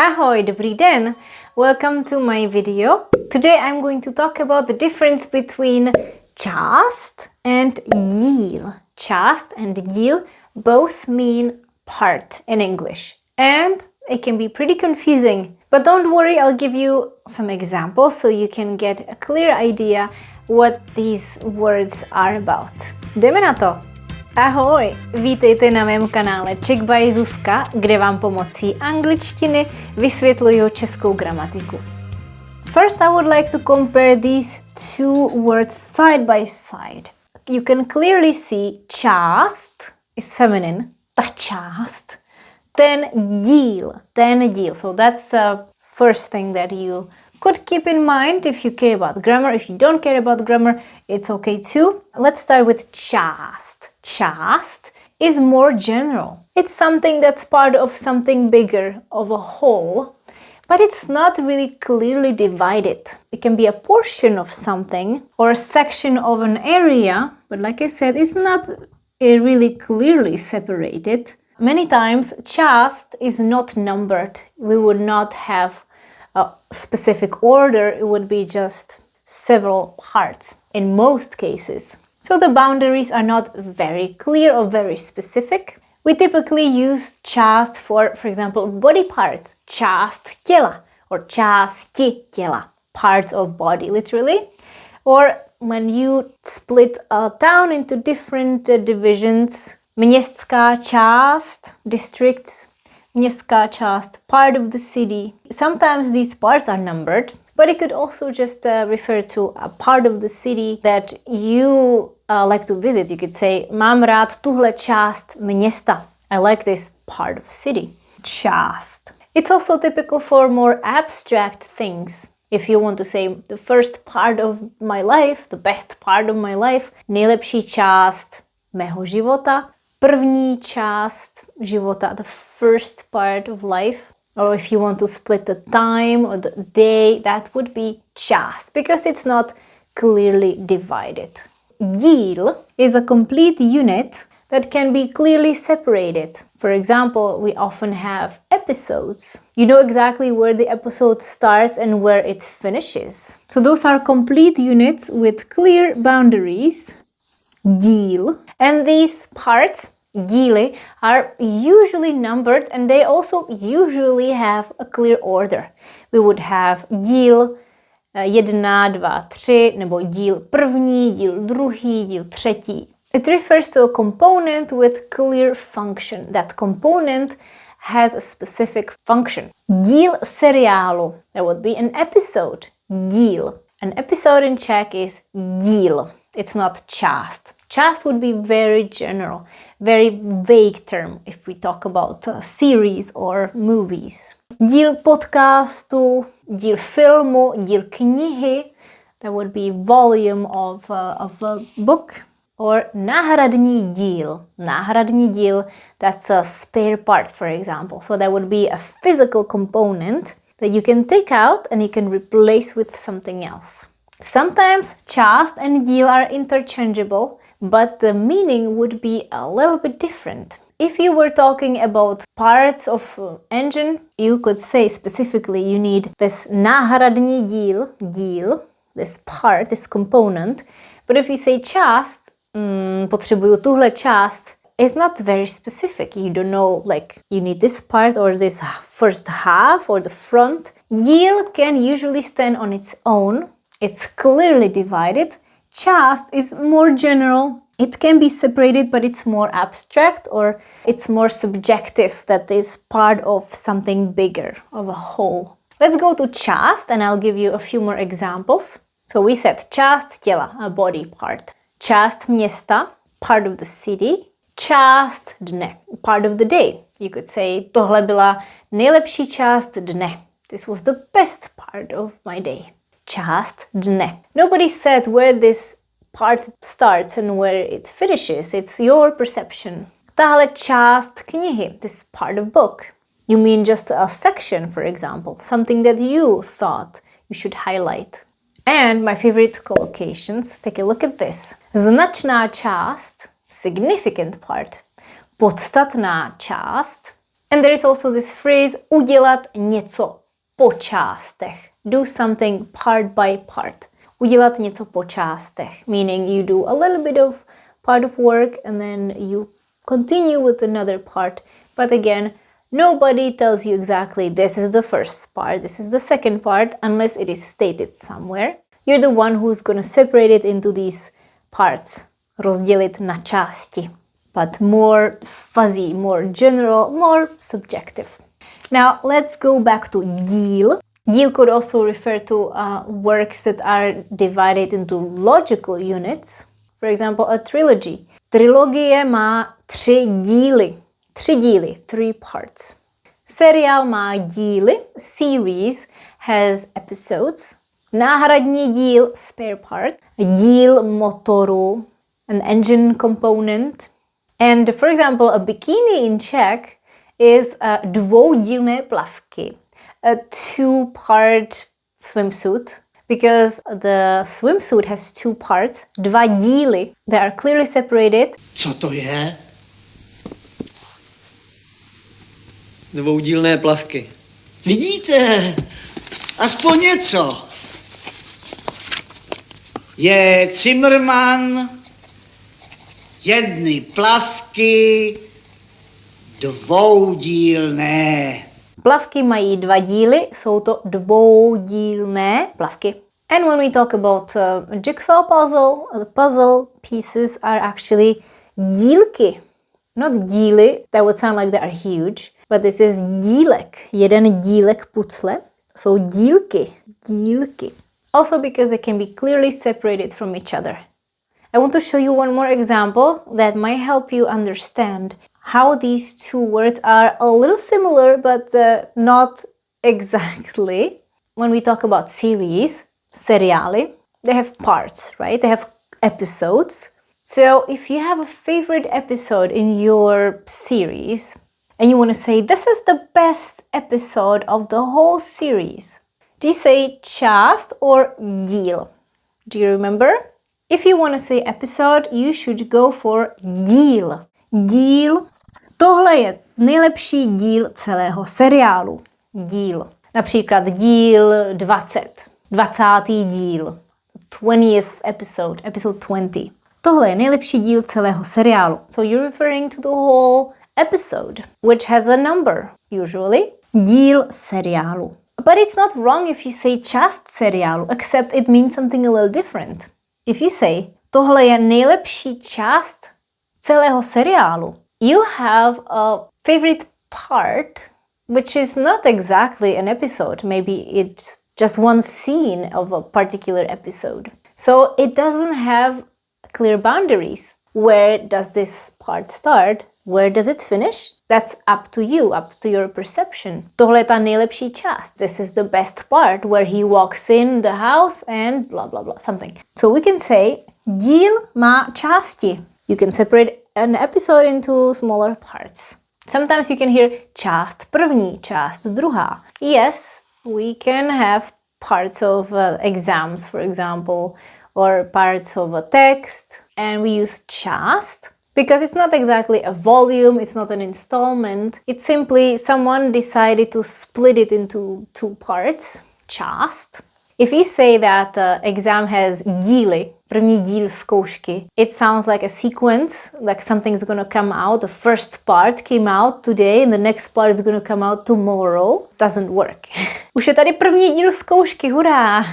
Ahoj, dobrý den! Welcome to my video. Today I'm going to talk about the difference between část and díl. Část and díl both mean part in English, and it can be pretty confusing. But don't worry, I'll give you some examples so you can get a clear idea what these words are about. Jdeme na to! Ahoj! Vítejte na mém kanále Czech by Zuzka, kde vám pomocí angličtiny vysvětluju českou gramatiku. First, I would like to compare these two words side by side. You can clearly see část is feminine, ta část. Ten díl. So that's the first thing that you could keep in mind if you care about grammar. If you don't care about grammar, it's okay too. Let's start with část. Část is more general. It's something that's part of something bigger, of a whole, but it's not really clearly divided. It can be a portion of something or a section of an area, but like I said, it's not really clearly separated. Many times, část is not numbered. We would not have a specific order. It would be just several parts in most cases. So the boundaries are not very clear or very specific. We typically use část for example, body parts. Část těla or části těla. Parts of body, literally. Or when you split a town into different divisions. Městská část, districts. Městská část, part of the city. Sometimes these parts are numbered, but it could also just refer to a part of the city that you like to visit. You could say, mám rád tuhle část města. I like this part of city. Část. It's also typical for more abstract things. If you want to say the first part of my life, the best part of my life, nejlepší část mého života, první část života, the first part of life. Or if you want to split the time or the day, that would be část, because it's not clearly divided. Díl is a complete unit that can be clearly separated. For example, we often have episodes. You know exactly where the episode starts and where it finishes. So those are complete units with clear boundaries. Díl. And these parts, díly, are usually numbered and they also usually have a clear order. We would have díl 1, 2, 3, nebo díl první, díl druhý, díl třetí. It refers to a component with clear function. That component has a specific function. Díl seriálu, that would be an episode. Díl. An episode in Czech is díl. It's not část. Část would be very general, very vague term if we talk about a series or movies. Díl podcastu, díl filmu, díl knihy, that would be volume of a book. Or náhradní díl. Náhradní díl, that's a spare part, for example. So that would be a physical component that you can take out and you can replace with something else. Sometimes část and díl are interchangeable, but the meaning would be a little bit different. If you were talking about parts of engine, you could say specifically you need this náhradní díl, this part, this component. But if you say část, potřebuju tuhle část, it's not very specific. You don't know, like, you need this part or this first half or the front. Díl can usually stand on its own. It's clearly divided. Část is more general. It can be separated, but it's more abstract or it's more subjective, that is part of something bigger, of a whole. Let's go to část and I'll give you a few more examples. So we said část těla, a body part. Část města, part of the city. Část dne, part of the day. You could say, tohle byla nejlepší část dne. This was the best part of my day. Část dne. Nobody said where this part starts and where it finishes. It's your perception. Tahle část knihy, this part of book. You mean just a section, for example, something that you thought you should highlight. And my favorite collocations, take a look at this. Značná část, significant part. Podstatná část, And there is also this phrase udělat něco po částech. Do something part by part. Udělat něco po částech, meaning you do a little bit of part of work and then you continue with another part. But again, nobody tells you exactly this is the first part, this is the second part, unless it is stated somewhere. You're the one who's going to separate it into these parts. Rozdělit na části. But more fuzzy, more general, more subjective. Now let's go back to díl. Díl could also refer to works that are divided into logical units. For example, a trilogy. Trilogie má 3 díly. 3 díly, 3 parts. Seriál má díly. Series has episodes. Náhradní díl, spare part. Díl motoru, an engine component. And for example, a bikini in Czech is dvoudílné plavky, a 2-part swimsuit, because the swimsuit has 2 parts, 2 díly. They are clearly separated. Co to je? Dvoudílné plavky. Vidíte? Aspoň něco. Je Zimmermann, jedny plavky, dvoudílné. Plavky mají 2 díly, jsou to dvoudílné plavky. And when we talk about a jigsaw puzzle, the puzzle pieces are actually dílky. Not díly, that would sound like they are huge, but this is dílek. Jeden dílek pucle. So dílky, dílky. Also because they can be clearly separated from each other. I want to show you one more example that might help you understand how these 2 words are a little similar, but not exactly. When we talk about series, seriály, they have parts, right? They have episodes. So if you have a favorite episode in your series and you want to say, this is the best episode of the whole series, do you say část or díl? Do you remember? If you want to say episode, you should go for díl. Díl. Tohle je nejlepší díl celého seriálu. Díl. Například díl 20. 20. díl. 20th episode. Episode 20. Tohle je nejlepší díl celého seriálu. So you're referring to the whole episode, which has a number, usually. Díl seriálu. But it's not wrong if you say část seriálu, except it means something a little different. If you say, tohle je nejlepší část celého seriálu, you have a favorite part, which is not exactly an episode. Maybe it's just one scene of a particular episode. So it doesn't have clear boundaries. Where does this part start? Where does it finish? That's up to you, up to your perception. Tohle je ta nejlepší část. This is the best part where he walks in the house and blah, blah, blah, something. So we can say, díl má části. You can separate an episode into smaller parts. Sometimes you can hear část první, část druhá. Yes, we can have parts of exams, for example, or parts of a text, and we use část because it's not exactly a volume, it's not an installment. It's simply someone decided to split it into 2 parts, část. If you say that the exam has díly, první díl zkoušky, it sounds like a sequence, like something's gonna come out. The first part came out today and the next part is gonna come out tomorrow. Doesn't work. Už je tady první díl zkoušky, hurá!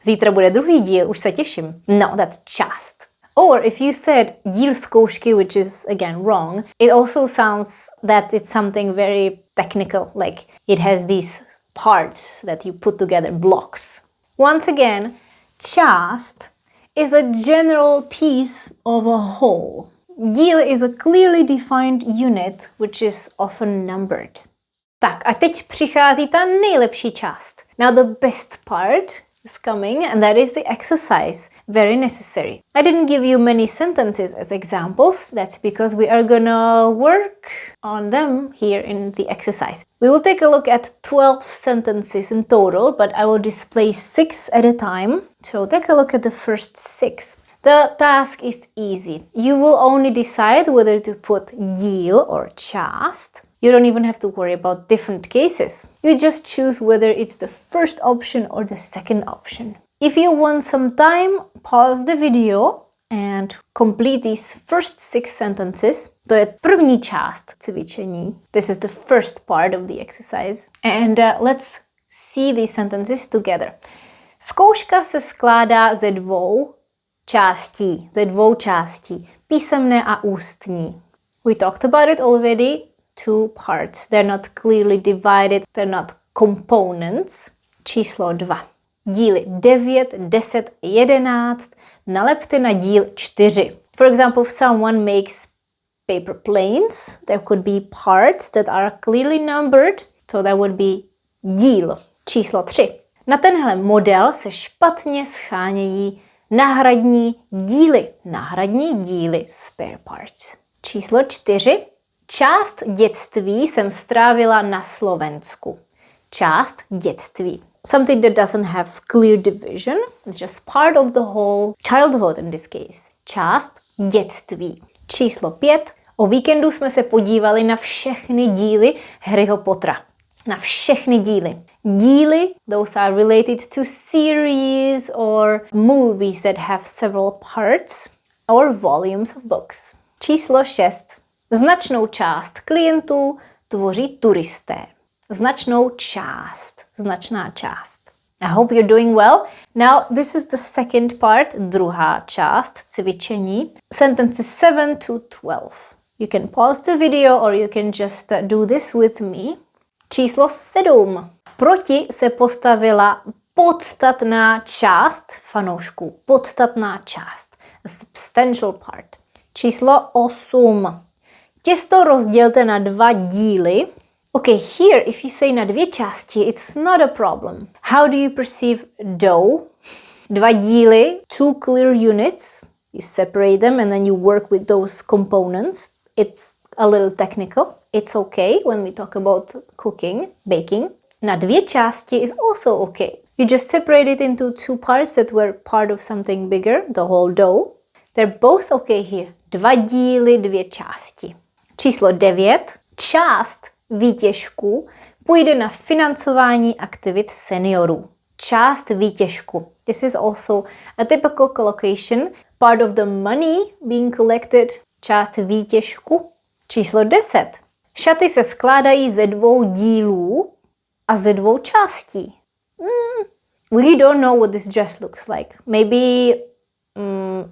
Zítra bude druhý díl, už se těším. No, that's část. Or if you said díl zkoušky, which is again wrong, it also sounds that it's something very technical, like it has these parts that you put together, blocks. Once again, část is a general piece of a whole. Díl is a clearly defined unit which is often numbered. Tak a teď přichází ta nejlepší část. Now the best part is coming, and that is the exercise. Very necessary. I didn't give you many sentences as examples. That's because we are gonna work on them here in the exercise. We will take a look at 12 sentences in total, but I will display 6 at a time. So take a look at the first 6. The task is easy. You will only decide whether to put díl or část You don't even have to worry about different cases. You just choose whether it's the first option or the second option. If you want some time, pause the video and complete these first 6 sentences. To je první část cvičení. This is the first part of the exercise. And let's see these sentences together. Zkouška se skládá ze dvou částí, písemné a ústní. We talked about it already, 2 parts. They're not clearly divided, they're not components. Číslo 2. Díly 9, 10, 11 nalepte na díl 4. For example, if someone makes paper planes, there could be parts that are clearly numbered, so that would be díl. Číslo 3. Na tenhle model se špatně schánějí náhradní díly, spare parts. Číslo 4. Část dětství jsem strávila na Slovensku. Část dětství. Something that doesn't have clear division. It's just part of the whole childhood in this case. Část dětství. Číslo 5. O víkendu jsme se podívali na všechny díly Harryho Pottera. Na všechny díly. Díly, those are related to series or movies that have several parts or volumes of books. Číslo 6. Značnou část klientů tvoří turisté. Značná část. I hope you're doing well. Now, this is the second part, druhá část cvičení. Sentences 7 to 12. You can pause the video or you can just do this with me. Číslo 7. Proti se postavila podstatná část fanoušků. Podstatná část. A substantial part. Číslo 8. Těsto rozdělte na 2 díly. Okay, here if you say na 2 části, it's not a problem. How do you perceive dough? 2 díly, 2 clear units. You separate them and then you work with those components. It's a little technical. It's okay when we talk about cooking, baking. Na 2 části is also okay. You just separate it into 2 parts that were part of something bigger, the whole dough. They're both okay here. 2 díly, 2 části. Číslo 9. Část výtěžku půjde na financování aktivit seniorů. Část výtěžku. This is also a typical collocation. Part of the money being collected. Část výtěžku. Číslo 10. Šaty se skládají ze 2 dílů a ze 2 částí. We don't know what this dress looks like. Maybe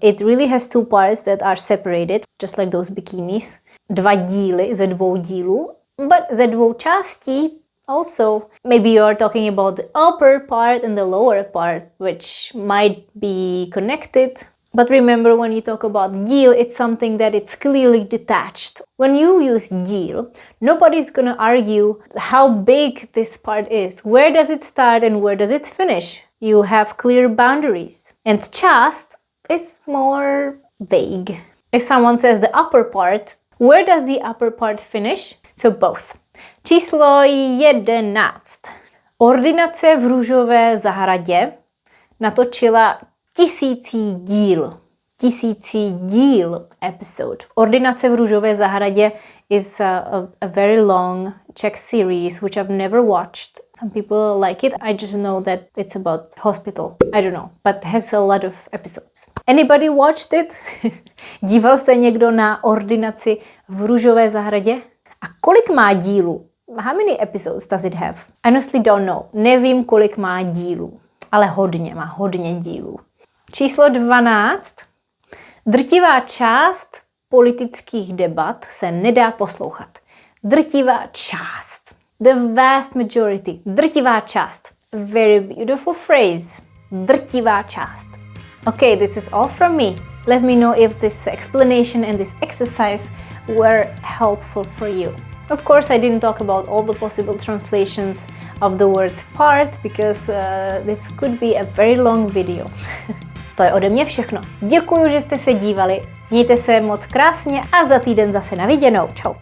it really has 2 parts that are separated, just like those bikinis. 2 díly ze 2 dílů, but ze 2 částí also. Maybe you are talking about the upper part and the lower part, which might be connected. But remember, when you talk about díl, it's something that it's clearly detached. When you use díl, nobody's gonna argue how big this part is. Where does it start and where does it finish? You have clear boundaries. And část is more vague. If someone says the upper part, where does the upper part finish? So both. Číslo 11. Ordinace v růžové zahradě natočila 1000 díl episode. Ordinace v růžové zahradě is a very long Czech series which I've never watched. Some people like it. I just know that it's about hospital. I don't know, but has a lot of episodes. Anybody watched it? Díval se někdo na Ordinaci v růžové zahradě? A kolik má dílů? How many episodes does it have? I honestly don't know. Nevím, kolik má dílů, ale má hodně dílů. Číslo 12. Drtivá část politických debat se nedá poslouchat. Drtivá část. The vast majority. Drtivá část. A very beautiful phrase. Drtivá část. Okay, this is all from me. Let me know if this explanation and this exercise were helpful for you. Of course, I didn't talk about all the possible translations of the word part because this could be a very long video. To je ode mě všechno. Děkuji, že jste se dívali. Mějte se moc krásně a za týden zase na viděnou. Čau.